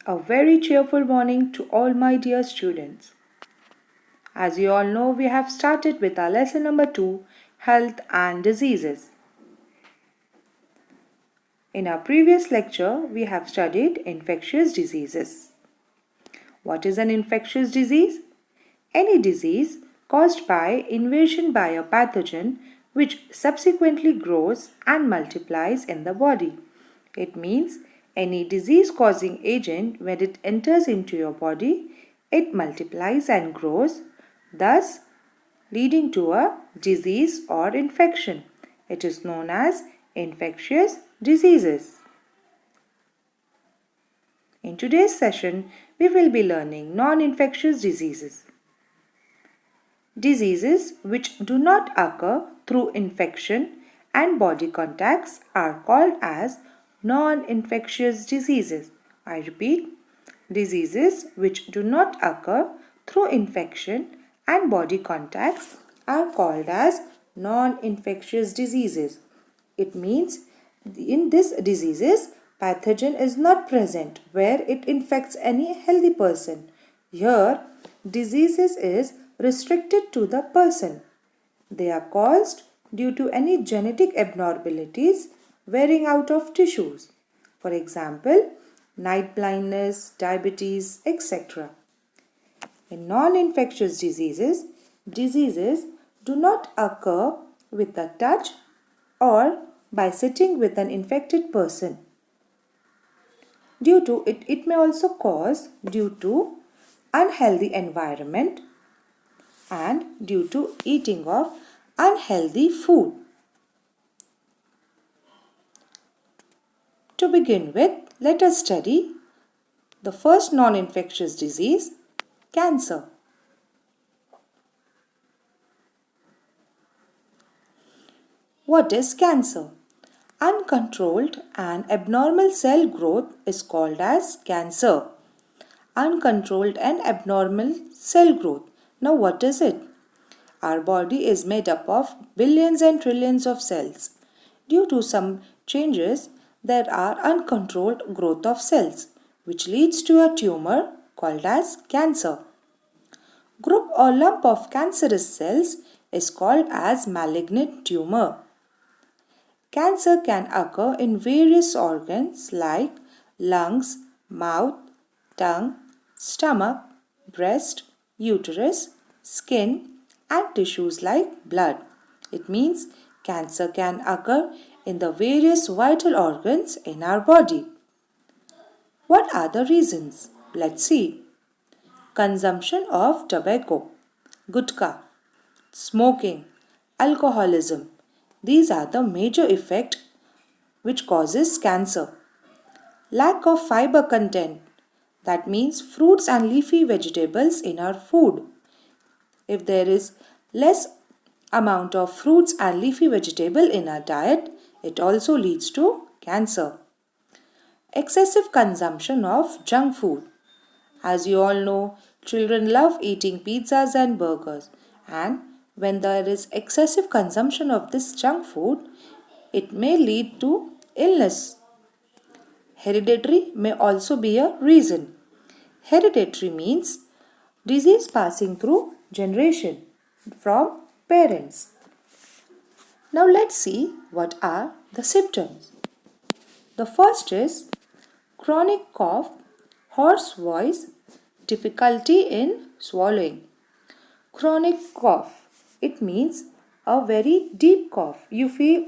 A very cheerful morning to all my dear students. As you all know, we have started with our lesson number 2, Health and Diseases. In our previous lecture, we have studied infectious diseases. What is an infectious disease? Any disease caused by invasion by a pathogen which subsequently grows and multiplies in the body. It means any disease-causing agent, when it enters into your body, it multiplies and grows, thus leading to a disease or infection. It is known as infectious diseases. In today's session, we will be learning non-infectious diseases. Diseases which do not occur through infection and body contacts are called as non-infectious diseases. I repeat, diseases which do not occur through infection and body contacts are called as non-infectious diseases. It means in these diseases, pathogen is not present where it infects any healthy person. Here, diseases is restricted to the person. They are caused due to any genetic abnormalities wearing out of tissues. For example, night blindness, diabetes, etc. In non-infectious diseases, diseases do not occur with the touch or by sitting with an infected person. It may also cause due to unhealthy environment and due to eating of unhealthy food. To begin with, let us study the first non-infectious disease, cancer. What is cancer? Uncontrolled and abnormal cell growth is called as cancer. Uncontrolled and abnormal cell growth. Now what is it? Our body is made up of billions and trillions of cells. Due to some changes, there are uncontrolled growth of cells, which leads to a tumor called as cancer. Group or lump of cancerous cells is called as malignant tumor. Cancer can occur in various organs like lungs, mouth, tongue, stomach, breast, uterus, skin, and tissues like blood. It means cancer can occur in the various vital organs in our body. What are the reasons? Let's see. Consumption of tobacco, gutka, smoking, alcoholism. These are the major effects which causes cancer. Lack of fiber content, that means fruits and leafy vegetables in our food. If there is less amount of fruits and leafy vegetable in our diet, it also leads to cancer. Excessive consumption of junk food. As you all know, children love eating pizzas and burgers, and when there is excessive consumption of this junk food, it may lead to illness. Hereditary may also be a reason. Hereditary means disease passing through generation from parents. Now let's see what are the symptoms. The first is chronic cough, hoarse voice, difficulty in swallowing. Chronic cough. It means a very deep cough. You feel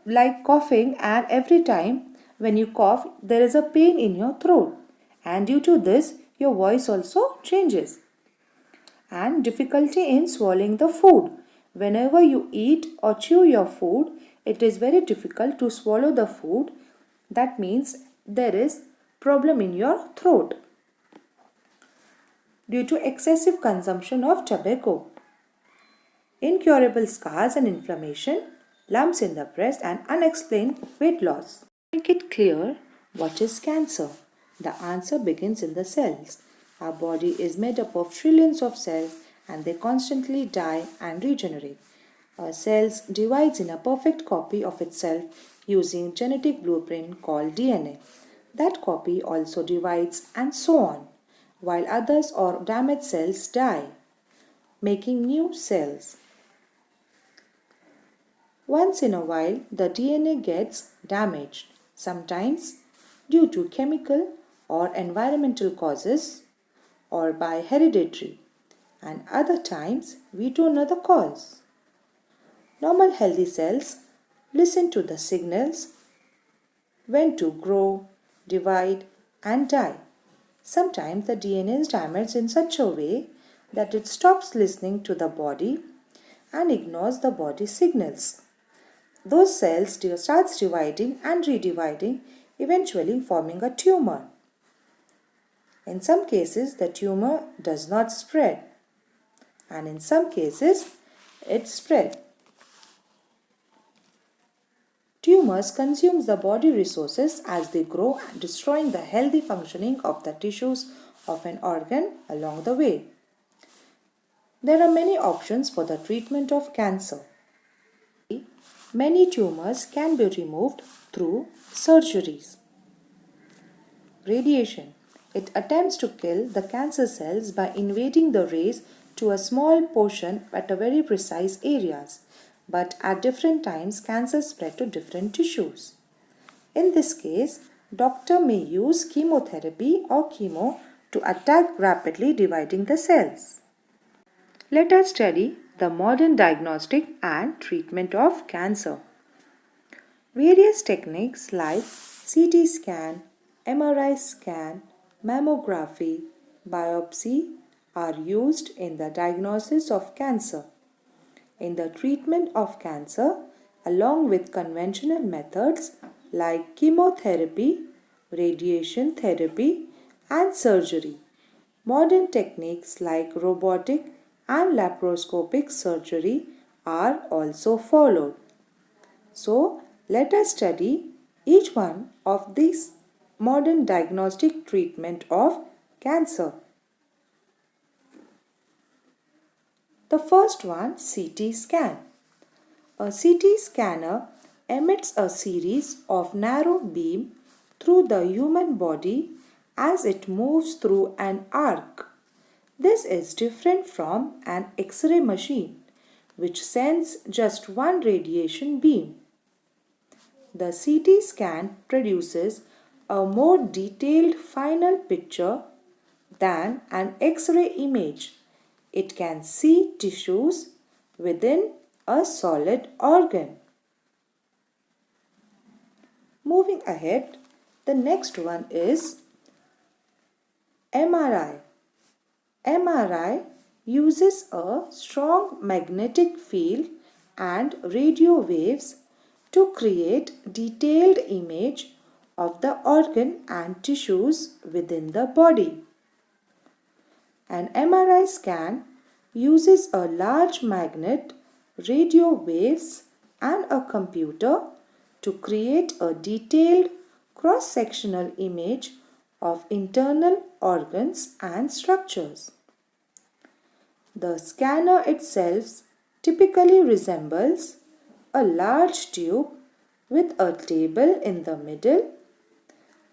like coughing, and every time when you cough, there is a pain in your throat. And due to this, your voice also changes. And difficulty in swallowing the food. Whenever you eat or chew your food, it is very difficult to swallow the food. That means there is problem in your throat due to excessive consumption of tobacco. Incurable scars and inflammation, lumps in the breast, and unexplained weight loss. Make it clear what is cancer. The answer begins in the cells. Our body is made up of trillions of cells and they constantly die and regenerate. Our cells divides in a perfect copy of itself using genetic blueprint called DNA. That copy also divides and so on, while others or damaged cells die, making new cells. Once in a while, the DNA gets damaged, sometimes due to chemical or environmental causes or by hereditary, and other times we don't know the cause. Normal healthy cells listen to the signals when to grow, divide, and die. Sometimes the DNA is damaged in such a way that it stops listening to the body and ignores the body's signals. Those cells starts dividing and redividing, eventually forming a tumor. In some cases, the tumor does not spread, and in some cases, it spread. Tumors consume the body resources as they grow, destroying the healthy functioning of the tissues of an organ along the way. There are many options for the treatment of cancer. Many tumors can be removed through surgeries. Radiation. It attempts to kill the cancer cells by invading the rays to a small portion at a very precise areas. But at different times, cancer spread to different tissues. In this case, doctor may use chemotherapy or chemo to attack rapidly dividing the cells. Let us study the modern diagnostic and treatment of cancer. Various techniques like CT scan, MRI scan, mammography, biopsy are used in the diagnosis of cancer. In the treatment of cancer, along with conventional methods like chemotherapy, radiation therapy, and surgery, modern techniques like robotic and laparoscopic surgery are also followed. So, let us study each one of these modern diagnostic treatment of cancer. The first one, CT scan. A CT scanner emits a series of narrow beams through the human body as it moves through an arc. This is different from an X-ray machine, which sends just one radiation beam. The CT scan produces a more detailed final picture than an X-ray image. It can see tissues within a solid organ. Moving ahead, the next one is MRI. MRI uses a strong magnetic field and radio waves to create detailed image of the organ and tissues within the body. An MRI scan uses a large magnet, radio waves, and a computer to create a detailed cross-sectional image of internal organs and structures. The scanner itself typically resembles a large tube with a table in the middle,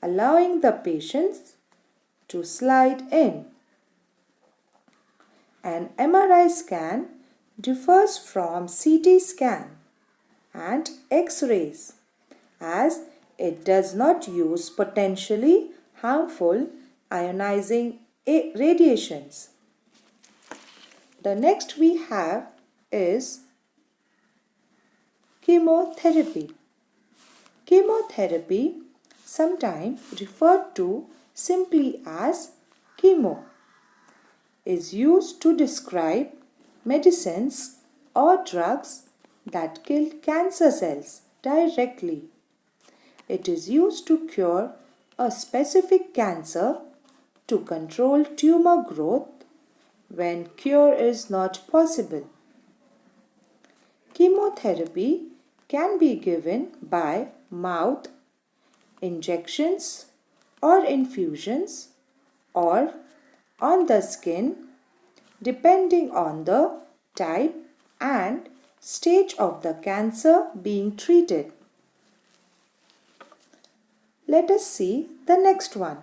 allowing the patients to slide in. An MRI scan differs from CT scan and X-rays as it does not use potentially harmful ionizing radiations. The next we have is chemotherapy. Chemotherapy, sometimes referred to simply as chemo, is used to describe medicines or drugs that kill cancer cells directly. It is used to cure a specific cancer, to control tumor growth when cure is not possible. Chemotherapy can be given by mouth, injections or infusions, or on the skin, depending on the type and stage of the cancer being treated. Let us see the next one.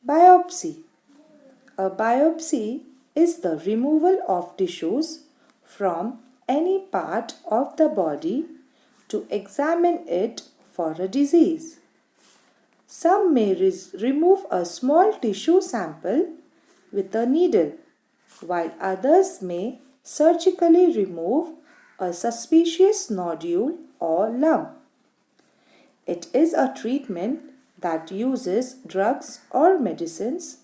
Biopsy. A biopsy is the removal of tissues from any part of the body to examine it for a disease. Some may remove a small tissue sample with a needle, while others may surgically remove a suspicious nodule or lump. It is a treatment that uses drugs or medicines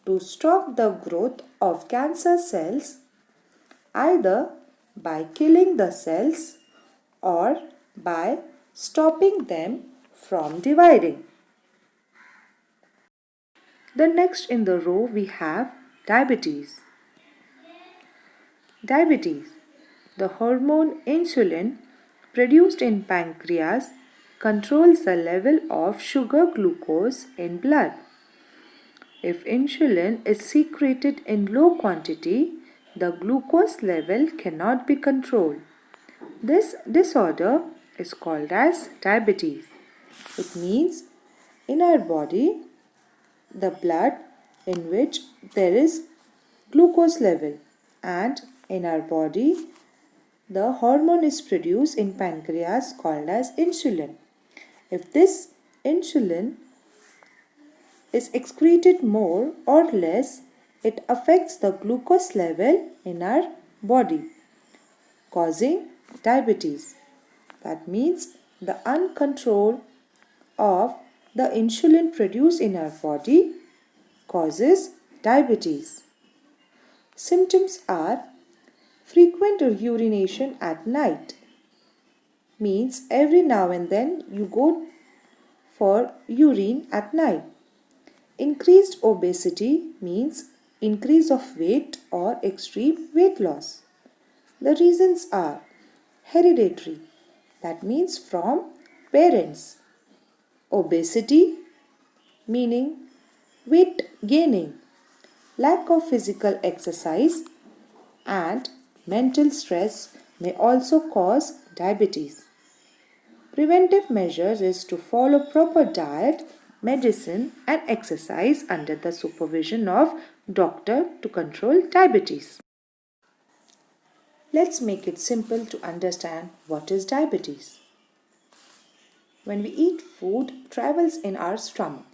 to stop the growth of cancer cells, either by killing the cells or by stopping them from dividing. The next in the row we have diabetes. Diabetes. The hormone insulin produced in pancreas controls the level of sugar glucose in blood. If insulin is secreted in low quantity, the glucose level cannot be controlled. This disorder is called as diabetes. It means in our body, the blood in which there is glucose level, and in our body the hormone is produced in pancreas called as insulin. If this insulin is excreted more or less, it affects the glucose level in our body, causing diabetes. That means the uncontrol of the insulin produced in our body causes diabetes. Symptoms are frequent urination at night, means every now and then you go for urine at night. Increased obesity means increase of weight or extreme weight loss. The reasons are hereditary, that means from parents. Obesity, meaning weight gaining, lack of physical exercise, and mental stress may also cause diabetes. Preventive measures is to follow proper diet, medicine and exercise under the supervision of doctor to control diabetes. Let's make it simple to understand what is diabetes. When we eat, food travels in our stomach.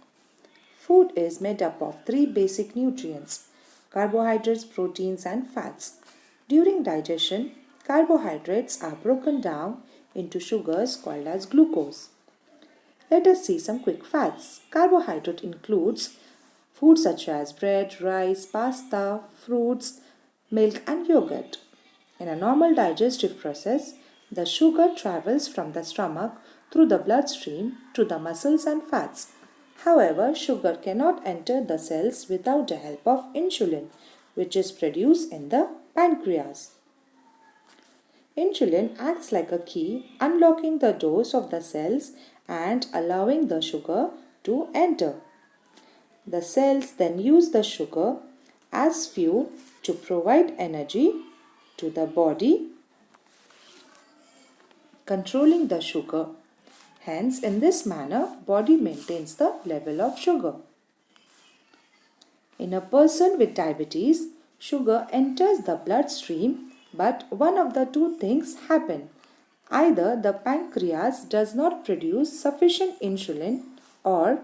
Food is made up of three basic nutrients: carbohydrates, proteins and fats. During digestion, carbohydrates are broken down into sugars called as glucose. Let us see some quick facts. Carbohydrate includes foods such as bread, rice, pasta, fruits, milk and yogurt. In a normal digestive process, the sugar travels from the stomach through the bloodstream to the muscles and fats. However, sugar cannot enter the cells without the help of insulin, which is produced in the pancreas. Insulin acts like a key, unlocking the doors of the cells and allowing the sugar to enter. The cells then use the sugar as fuel to provide energy to the body, controlling the sugar. Hence, in this manner, body maintains the level of sugar. In a person with diabetes, sugar enters the bloodstream, but one of the two things happen. Either the pancreas does not produce sufficient insulin, or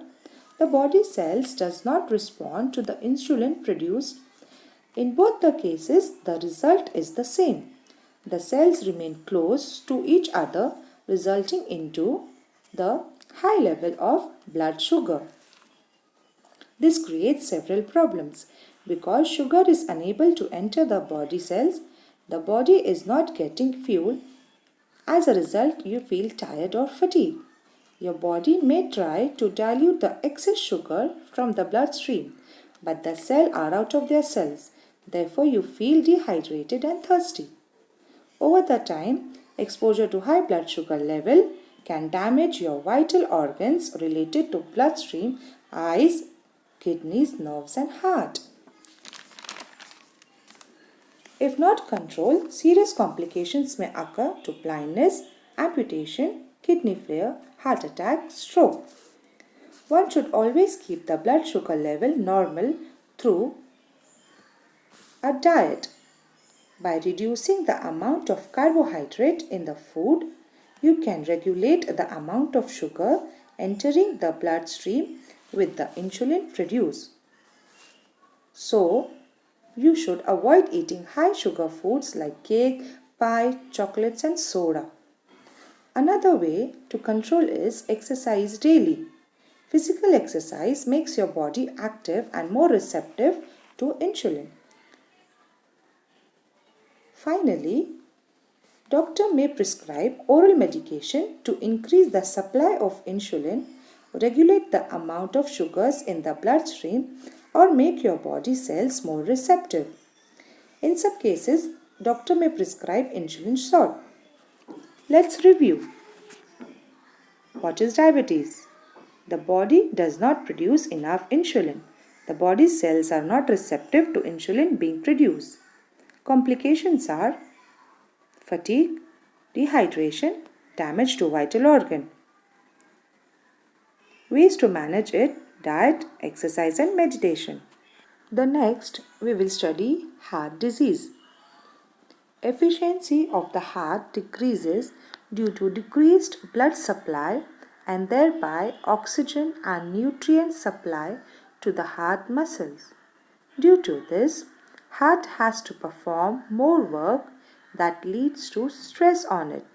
the body cells does not respond to the insulin produced. In both the cases, the result is the same. The cells remain close to each other, resulting into the high level of blood sugar. This creates several problems. Because sugar is unable to enter the body cells, the body is not getting fuel. As a result, you feel tired or fatigued. Your body may try to dilute the excess sugar from the bloodstream, but the cells are out of their cells. Therefore, you feel dehydrated and thirsty. Over the time, exposure to high blood sugar level can damage your vital organs related to bloodstream, eyes, kidneys, nerves and heart. If not controlled, serious complications may occur to blindness, amputation kidney failure, heart attack, stroke. One should always keep the blood sugar level normal through a diet. By reducing the amount of carbohydrate in the food, you can regulate the amount of sugar entering the bloodstream with the insulin produced. So, you should avoid eating high sugar foods like cake, pie, chocolates and soda. Another way to control is exercise daily. Physical exercise makes your body active and more receptive to insulin. Finally, doctor may prescribe oral medication to increase the supply of insulin, regulate the amount of sugars in the bloodstream, or make your body cells more receptive. In some cases, doctor may prescribe insulin shot. Let's review. What is diabetes? The body does not produce enough insulin. The body's cells are not receptive to insulin being produced. Complications are fatigue, dehydration, damage to vital organ. Ways to manage it: diet, exercise and meditation. The next we will study heart disease. Efficiency of the heart decreases due to decreased blood supply and thereby oxygen and nutrient supply to the heart muscles. Due to this, heart has to perform more work that leads to stress on it.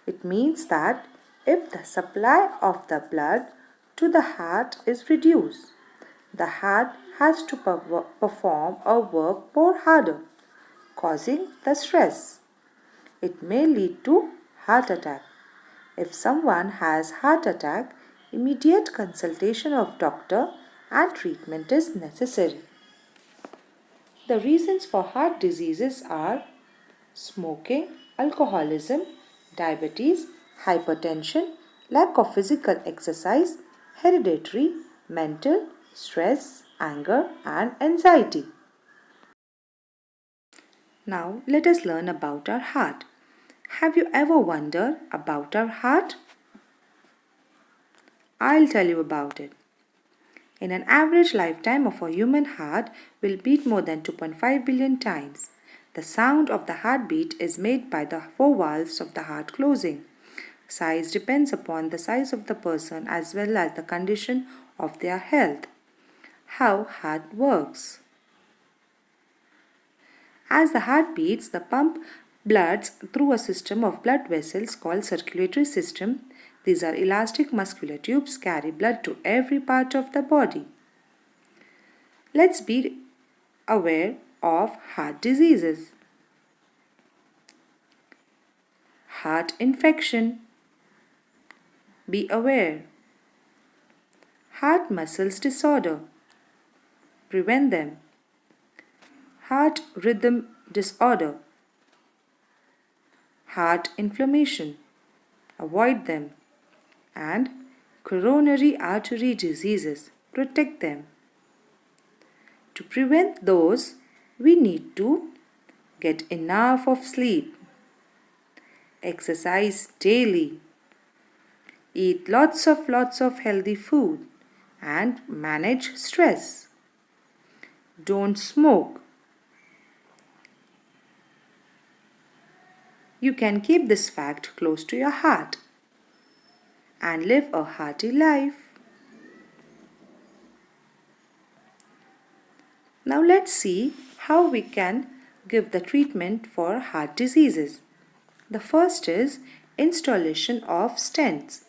It means that if the supply of the blood to the heart is reduced, the heart has to perform a work more harder, causing the stress. It may lead to heart attack. If someone has heart attack, immediate consultation of doctor and treatment is necessary. The reasons for heart diseases are smoking, alcoholism, diabetes, hypertension, lack of physical exercise, hereditary, mental, stress, anger and anxiety. Now let us learn about our heart. Have you ever wondered about our heart? I'll tell you about it. In an average lifetime of a human heart will beat more than 2.5 billion times. The sound of the heartbeat is made by the four valves of the heart closing. Size depends upon the size of the person as well as the condition of their health. How heart works. As the heart beats, the pump bloods through a system of blood vessels called circulatory system. These are elastic muscular tubes carry blood to every part of the body. Let's be aware of heart diseases. Heart infection. Be aware. Heart muscles disorder. Prevent them. Heart rhythm disorder. Heart inflammation. Avoid them. And coronary artery diseases. Protect them. To prevent those, we need to get enough of sleep, exercise daily, eat lots of healthy food and manage stress. Don't smoke. You can keep this fact close to your heart and live a hearty life. Now let's see how we can give the treatment for heart diseases. The first is installation of stents,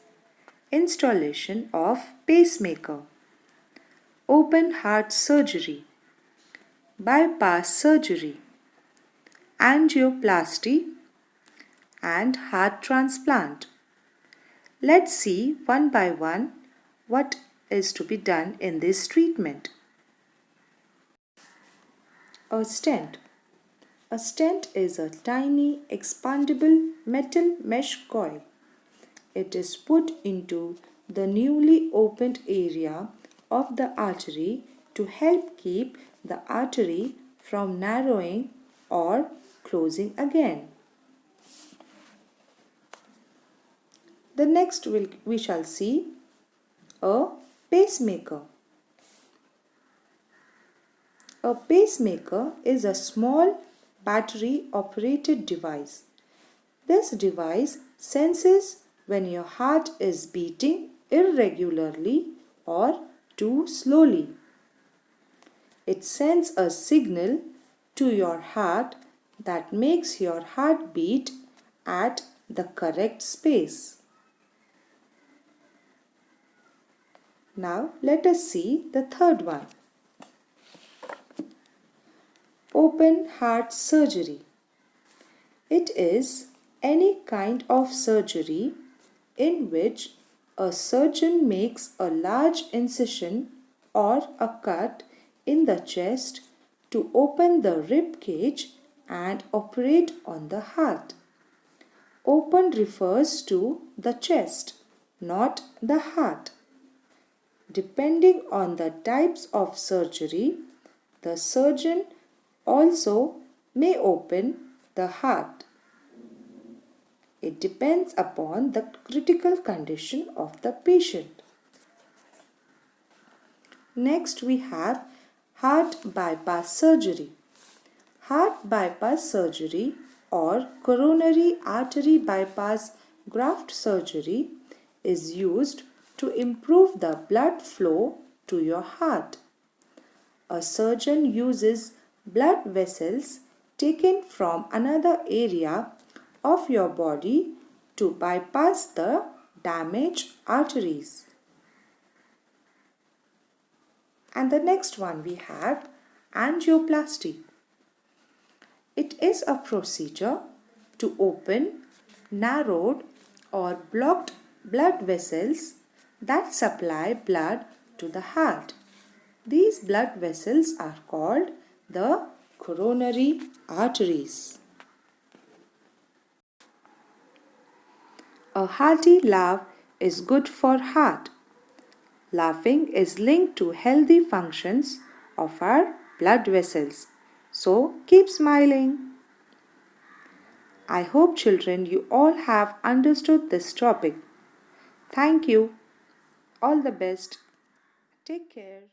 installation of pacemaker, open heart surgery, bypass surgery, angioplasty and heart transplant. Let's see one by one what is to be done in this treatment. A stent. A stent is a tiny expandable metal mesh coil. It is put into the newly opened area of the artery to help keep the artery from narrowing or closing again. The next we shall see a pacemaker. A pacemaker is a small battery-operated device. This device senses when your heart is beating irregularly or too slowly. It sends a signal to your heart that makes your heart beat at the correct space. Now let us see the third one. Open heart surgery. It is any kind of surgery in which a surgeon makes a large incision or a cut in the chest to open the rib cage and operate on the heart. Open refers to the chest, not the heart. Depending on the types of surgery, the surgeon also may open the heart. It depends upon the critical condition of the patient. Next we have heart bypass surgery. Heart bypass surgery or coronary artery bypass graft surgery is used to improve the blood flow to your heart. A surgeon uses blood vessels taken from another area of your body to bypass the damaged arteries. And the next one we have angioplasty. It is a procedure to open narrowed or blocked blood vessels that supply blood to the heart. These blood vessels are called the coronary arteries. A hearty laugh is good for heart. Laughing is linked to healthy functions of our blood vessels. So keep smiling. I hope children you all have understood this topic. Thank you. All the best. Take care.